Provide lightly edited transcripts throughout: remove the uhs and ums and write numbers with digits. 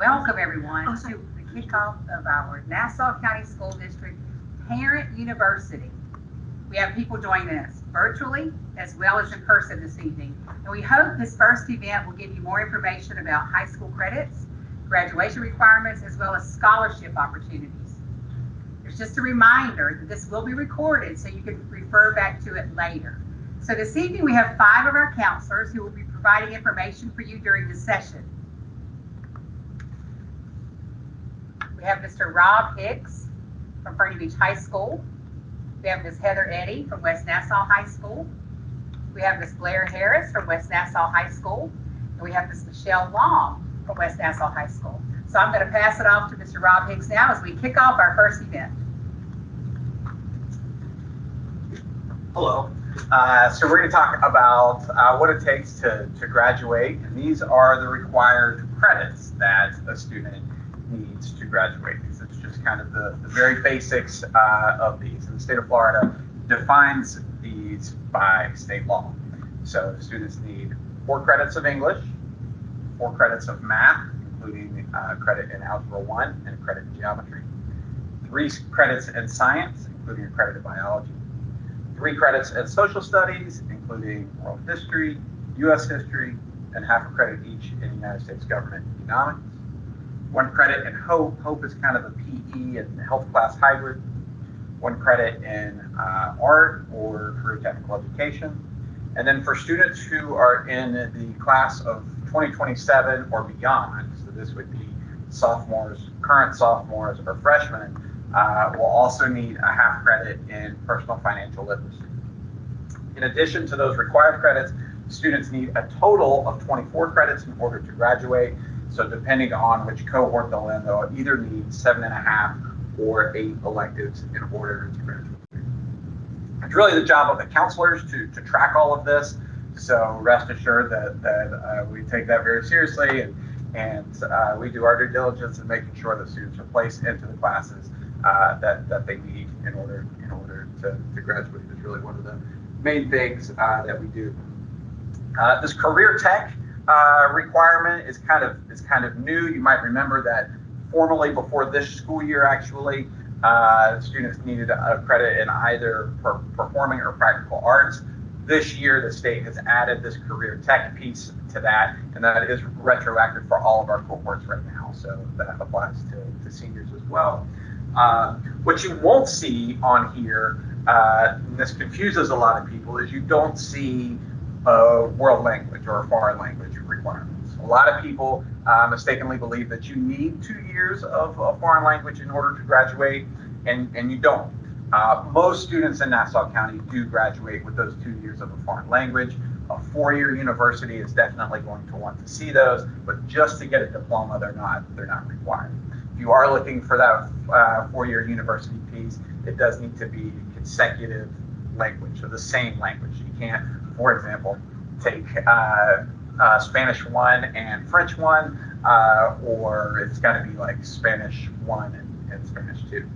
Welcome everyone to the kickoff of our Nassau County School District Parent University. We have people joining us virtually as well as in person this evening. And we hope this first event will give you more information about high school credits, graduation requirements, as well as scholarship opportunities. There's just a reminder that this will be recorded so you can refer back to it later. So this evening we have 5 of our counselors who will be providing information for you during this session. We have Mr. Rob Hicks from Ferny Beach High School. We have Ms. Heather Eddy from West Nassau High School. We have Ms. Blair Harris from West Nassau High School. And we have Ms. Michelle Long from West Nassau High School. So I'm going to pass it off to Mr. Rob Hicks now as we kick off our first event. Hello. So we're going to talk about what it takes to graduate. And these are the required credits that a student needs to graduate. It's just kind of the very basics of these. And the state of Florida defines these by state law. So students need 4 credits of English, 4 credits of math, including credit in Algebra 1 and credit in geometry, 3 credits in science, including a credit in biology, 3 credits in social studies, including world history, U.S. history, and half a credit each in United States government economics. 1 credit in HOPE. HOPE is kind of a PE and health class hybrid. 1 credit in art or career technical education. And then for students who are in the class of 2027 or beyond, so this would be sophomores, current sophomores, or freshmen, will also need a half credit in personal financial literacy. In addition to those required credits, students need a total of 24 credits in order to graduate. So depending on which cohort they'll in, they'll either need 7.5 or 8 electives in order to graduate. It's really the job of the counselors to track all of this. So rest assured that we take that very seriously, and we do our due diligence in making sure that students are placed into the classes that they need in order to graduate. Is really one of the main things that we do. This career tech requirement is kind of new. You might remember that formally before this school year, actually, students needed a credit in either performing or practical arts. This year, the state has added this career tech piece to that, and that is retroactive for all of our cohorts right now. So that applies to seniors as well. What you won't see on here, and this confuses a lot of people, is you don't see a world language or a foreign language requirements. A lot of people mistakenly believe that you need 2 years of a foreign language in order to graduate, and you don't. Most students in Nassau County do graduate with those 2 years of a foreign language. A 4-year university is definitely going to want to see those, but just to get a diploma, they're not required. If you are looking for that 4-year university piece, it does need to be consecutive language, so the same language. You can't, for example, take Spanish 1 and French 1, or it's got to be like Spanish 1 and Spanish 2.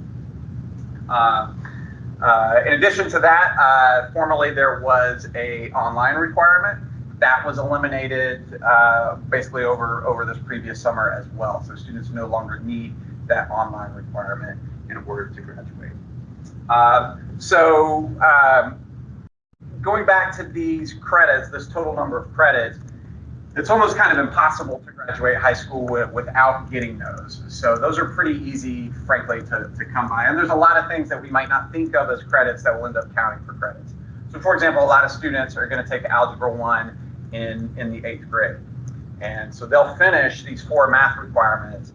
In addition to that, formerly there was a online requirement that was eliminated basically over this previous summer as well. So students no longer need that online requirement in order to graduate. Going back to these credits, this total number of credits, it's almost kind of impossible to graduate high school without getting those. So those are pretty easy, frankly, to come by. And there's a lot of things that we might not think of as credits that will end up counting for credits. So for example, a lot of students are going to take Algebra 1 in the 8th grade. And so they'll finish these 4 math requirements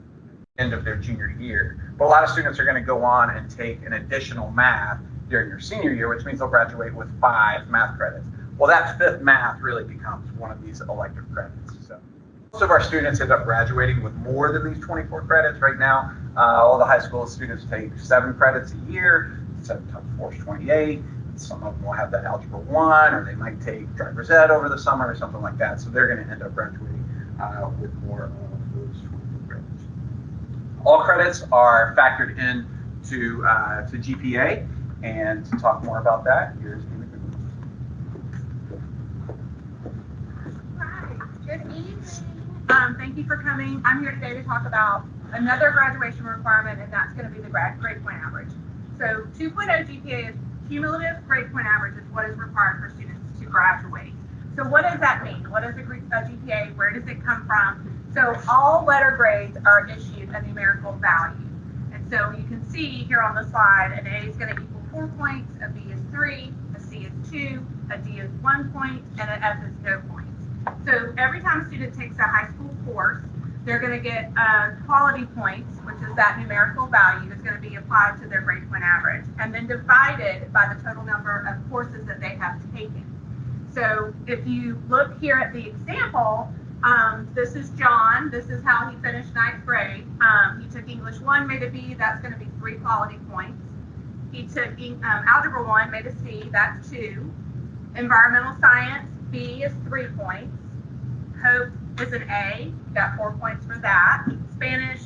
end of their junior year. But a lot of students are going to go on and take an additional math during their senior year, which means they'll graduate with 5 math credits. Well, that 5th math really becomes one of these elective credits. So most of our students end up graduating with more than these 24 credits. Right now, all the high school students take 7 credits a year. 7 times 4 is 28. Some of them will have that Algebra 1, or they might take driver's ed over the summer or something like that. So they're going to end up graduating with more of those 24 credits. All credits are factored in to GPA, and to talk more about that, here's Amy. Good evening. Thank Thank you for coming. I'm here today to talk about another graduation requirement, and that's going to be the grade point average. So 2.0 GPA is cumulative grade point average is what is required for students to graduate. So what does that mean? What is a GPA? Where does it come from? So all letter grades are issued a numerical value. And so you can see here on the slide, an A is going to equal 4 points, a B is 3, a C is 2, a D is 1 point, and an F is no points. So every time a student takes a high school course, they're going to get quality points, which is that numerical value that's going to be applied to their grade point average, and then divided by the total number of courses that they have taken. So if you look here at the example, this is John. This is how he finished 9th grade. He took English 1, made a B. That's going to be 3 quality points. He took Algebra 1, made a C. That's 2. Environmental Science, B is 3 points. Hope is an A. Got 4 points for that. Spanish,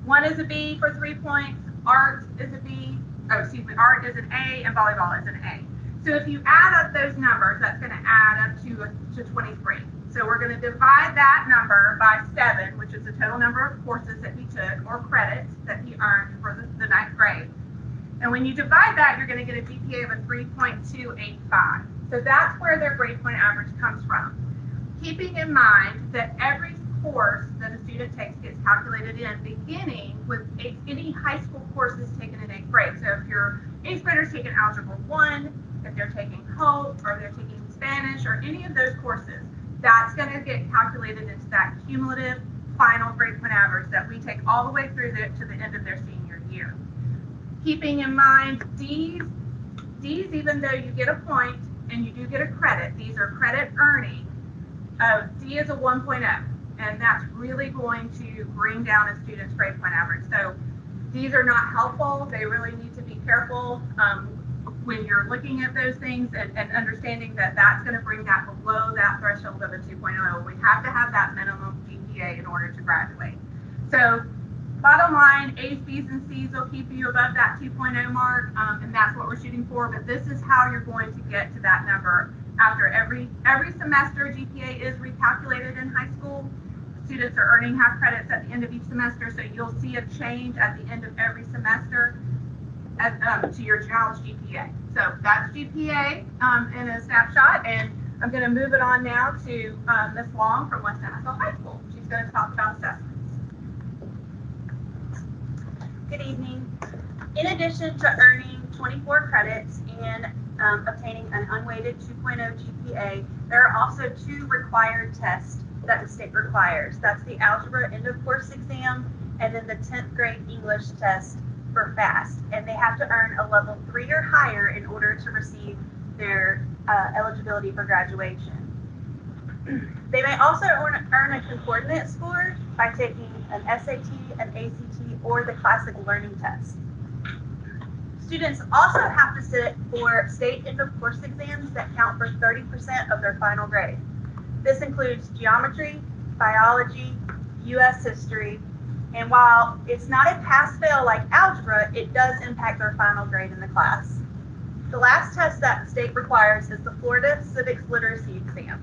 1 is a B for 3 points. Art is a B. Oh, excuse me. Art is an A, and volleyball is an A. So if you add up those numbers, that's going to add up to 23. So we're going to divide that number by 7, which is the total number of courses that he took or credits that he earned for the 9th grade. And when you divide that, you're going to get a GPA of a 3.285. So that's where their grade point average comes from. Keeping in mind that every course that a student takes gets calculated in, beginning with any high school courses taken in 8th grade. So if your 8th graders taking Algebra 1, if they're taking Hope, or they're taking Spanish, or any of those courses, that's going to get calculated into that cumulative final grade point average that we take all the way through to the end of their senior year. Keeping in mind, D's, even though you get a point and you do get a credit, these are credit earning. D is a 1.0, and that's really going to bring down a student's grade point average. So these are not helpful. They really need to be careful when you're looking at those things and understanding that that's going to bring that below that threshold of a 2.0. We have to have that minimum GPA in order to graduate. So bottom line, A's, B's, and C's will keep you above that 2.0 mark, and that's what we're shooting for. But this is how you're going to get to that number. After every semester, GPA is recalculated in high school. Students are earning half credits at the end of each semester, so you'll see a change at the end of every semester to your child's GPA. So that's GPA in a snapshot, and I'm going to move it on now to Ms. Long from West Nashville High School. She's going to talk about assessments. Good evening. In addition to earning 24 credits and obtaining an unweighted 2.0 GPA, there are also 2 required tests that the state requires. That's the Algebra End of Course exam and then the 10th grade English test for FAST. And they have to earn a level 3 or higher in order to receive their eligibility for graduation. They may also earn a concordant score by taking an SAT, an ACT, or the classic learning test. Students also have to sit for state end of course exams that count for 30% of their final grade. This includes geometry, biology, US history, and while it's not a pass-fail like algebra, it does impact their final grade in the class. The last test that the state requires is the Florida Civics Literacy exam.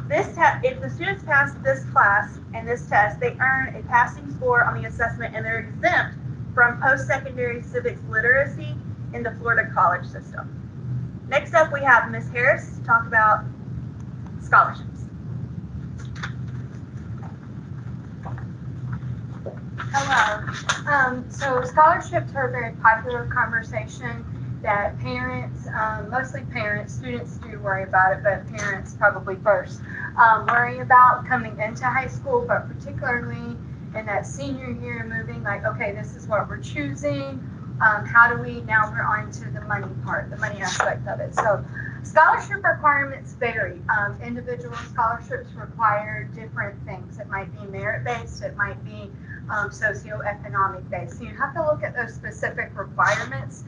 If the students pass this class and this test, they earn a passing score on the assessment and they're exempt from post-secondary civics literacy in the Florida college system. Next up, we have Ms. Harris to talk about scholarships. Hello. So scholarships are a very popular conversation that parents, mostly parents, students do worry about it, but parents probably first worry about coming into high school, but particularly in that senior year, moving like, okay, this is what we're choosing. How do we, now we're on to the money part, the money aspect of it. So scholarship requirements vary. Individual scholarships require different things. It might be merit-based, it might be socioeconomic based. So you have to look at those specific requirements.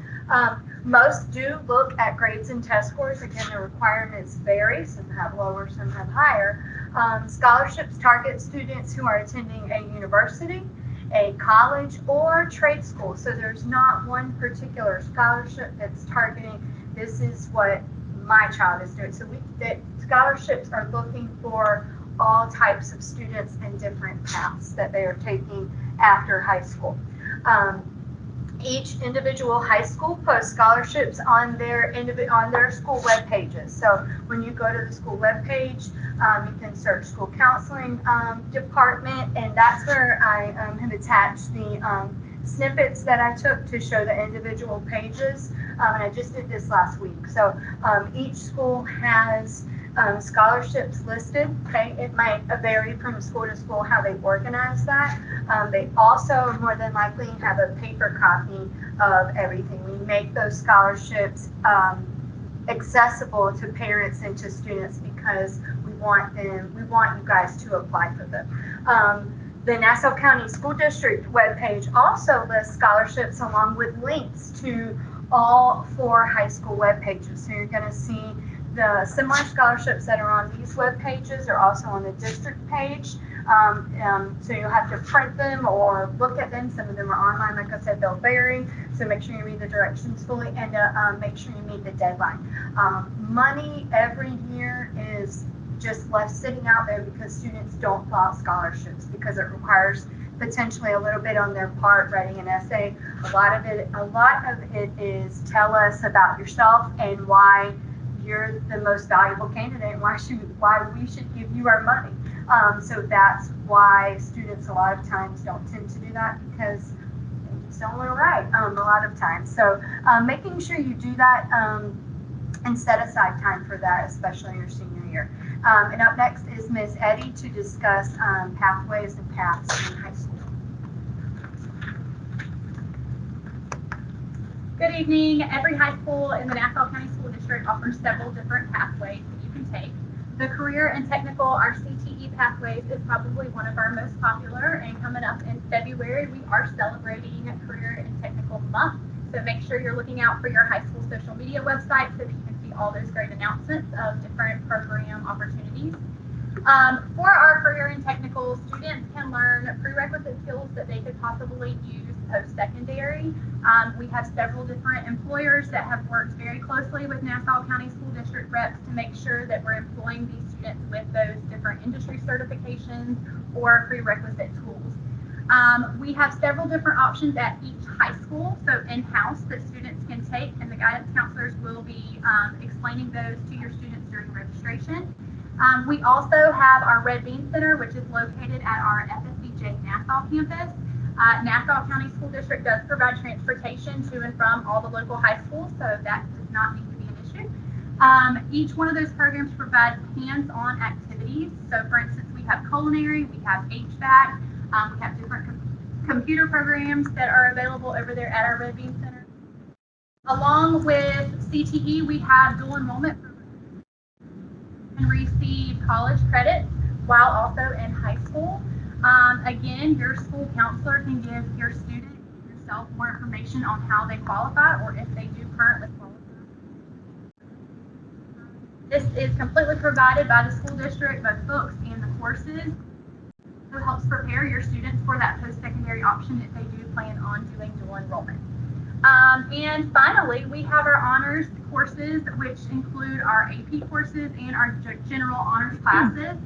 Most do look at grades and test scores. Again, the requirements vary. Some have lower, some have higher. Scholarships target students who are attending a university, a college, or trade school. So there's not one particular scholarship that's targeting, this is what my child is doing. So scholarships are looking for all types of students and different paths that they are taking after high school. Each individual high school posts scholarships on their school web pages. So when you go to the school web page, you can search school counseling department, and that's where I have attached the snippets that I took to show the individual pages. And I just did this last week. So each school has scholarships listed. Okay, it might vary from school to school how they organize that. They also more than likely have a paper copy of everything. We make those scholarships accessible to parents and to students because we want you guys to apply for them. The Nassau County School District webpage also lists scholarships along with links to all 4 high school web pages. So you're going to see the similar scholarships that are on these web pages are also on the district page. So you'll have to print them or look at them. Some of them are online. Like I said, they'll vary. So make sure you read the directions fully and make sure you meet the deadline. Money every year is just left sitting out there because students don't fill out scholarships because it requires potentially a little bit on their part writing an essay. A lot of it is tell us about yourself and why you're the most valuable candidate and why we should give you our money. So that's why students a lot of times don't tend to do that because they just don't want to write a lot of times. So making sure you do that and set aside time for that, especially your senior year. And up next is Ms. Eddy to discuss pathways and paths in high school. Good evening. Every high school in the Nassau County School District offers several different pathways that you can take. The career and technical, our CTE pathways, is probably one of our most popular, and coming up in February, we are celebrating Career and Technical Month. So make sure you're looking out for your high school social media website so that you can see all those great announcements of different program opportunities. For our career and technical, students can learn prerequisite skills that they could possibly use post-secondary. We have several different employers that have worked very closely with Nassau County School District reps to make sure that we're employing these students with those different industry certifications or prerequisite tools. We have several different options at each high school, so in-house that students can take, and the guidance counselors will be explaining those to your students during registration. We also have our Red Bean Center, which is located at our FSBJ Nassau campus. Nassau County School District does provide transportation to and from all the local high schools, so that does not need to be an issue. Each one of those programs provides hands-on activities. So for instance, we have culinary, we have HVAC, we have different computer programs that are available over there at our Red Bean Center. Along with CTE, we have dual enrollment programs and receive college credits while also in high school. Again, your school counselor can give your student and yourself more information on how they qualify or if they do currently qualify. This is completely provided by the school district, both books and the courses. It helps prepare your students for that post-secondary option if they do plan on doing dual enrollment. And finally, we have our honors courses, which include our AP courses and our general honors classes.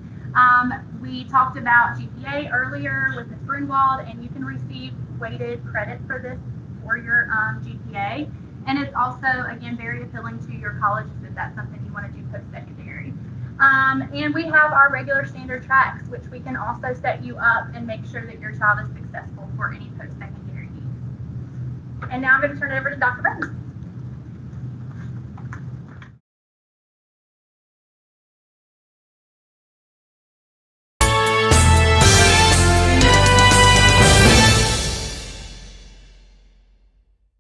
We talked about GPA earlier with Ms. Brunwald, and you can receive weighted credit for this for your GPA. And it's also, again, very appealing to your colleges if that's something you want to do post-secondary. And we have our regular standard tracks, which we can also set you up and make sure that your child is successful for any post-secondary needs. And now I'm going to turn it over to Dr. Burns.